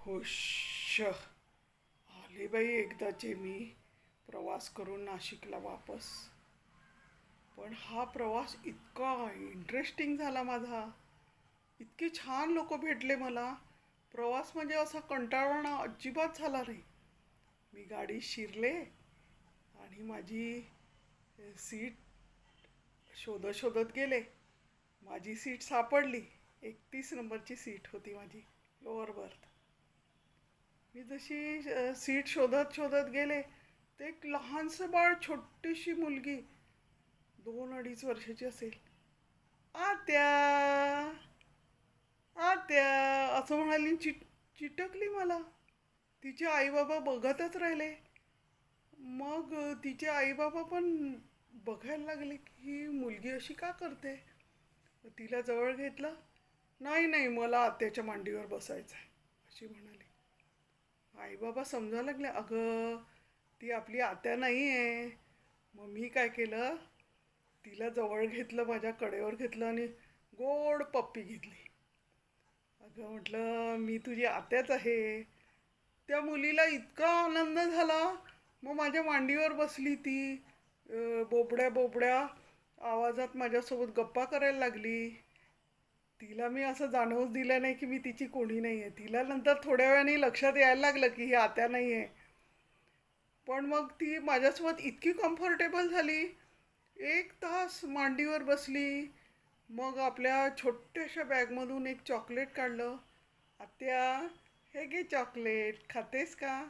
हुश्श आले बाई एकदाचे मी प्रवास करून नाशिकला वापस. पण हा प्रवास इतका इंटरेस्टिंग झाला माझा. इतके छान लोक भेटले मला. प्रवास म्हणजे असा कंटाळवाणा अजिबात झाला नाही. मी गाडीत शिरले आणि माझी सीट शोधत शोधत गेले. माझी सीट सापडली. 31 नंबरची सीट होती माझी, लोअर बर्थ. मी जशी सीट शोधत शोधत गेले, ते एक लहानसं बाळ, छोटीशी मुलगी, 2-2.5 वर्षाची असेल. आत्या, आत्या असं म्हणाली. चिटकली मला. तिचे आईबाबा बघतच राहिले. मग तिचे आईबाबा पण बघायला लागले की ही मुलगी अशी का करते. तिला जवळ घेतलं. नाही नाही, मला आत्याच्या मांडीवर बसायचं आहे अशी म्हणाली. आईबाबा समजायला लागले, अगं ती आपली आत्या नाही आहे. मग मी काय केलं, तिला जवळ घेतलं, माझ्या कडेवर घेतलं आणि गोड पप्पी घेतली. अगं म्हटलं, मी तुझी आत्याच आहे. त्या मुलीला इतका आनंद झाला. मग माझ्या मांडीवर बसली ती. बोबड्या बोबड्या आवाजात माझ्यासोबत गप्पा करायला लागली. तिला मी असं जाणवूच दिलं नाही की मी तिची कोणी नाही आहे. तिला नंतर थोड्या वेळाने लक्षात यायला लागलं की ही आत्या नाही आहे. पण मग ती माझ्यासोबत इतकी कम्फर्टेबल झाली. 1 तास मांडीवर बसली. मग आपल्या छोट्याशा बॅगमधून एक चॉकलेट काढलं. आत्या, हे घे चॉकलेट, खातेस का.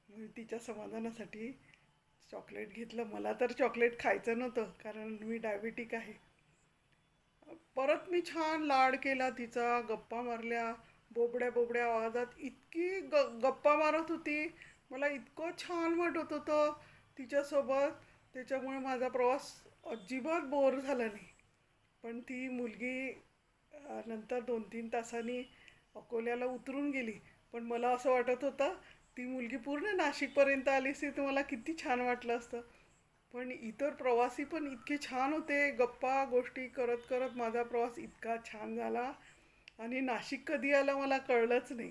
मी तिच्या समाधानासाठी चॉकलेट घेतलं. मला तर चॉकलेट खायचं नव्हतं कारण मी डायबिटिक आहे. परत मी छान लाड केला तिचा, गप्पा मारल्या. बोबड्या बोबड्या आवाजात इतकी गप्पा मारत होती. मला इतकं छान वाटत होतं तिच्यासोबत. त्याच्यामुळे माझा प्रवास अजिबात बोर झाला नाही. पण ती मुलगी नंतर 2-3 तासांनी अकोल्याला उतरून गेली. पण मला असं वाटत होतं, ती मुलगी पूर्ण नाशिकपर्यंत आली असती तर मला किती छान वाटलं असतं. पण इतर प्रवासी पण इतके छान होते. गप्पा गोष्टी करत करत माझा प्रवास इतका छान झाला आणि नाशिक कधी आलं मला कळलंच नाही.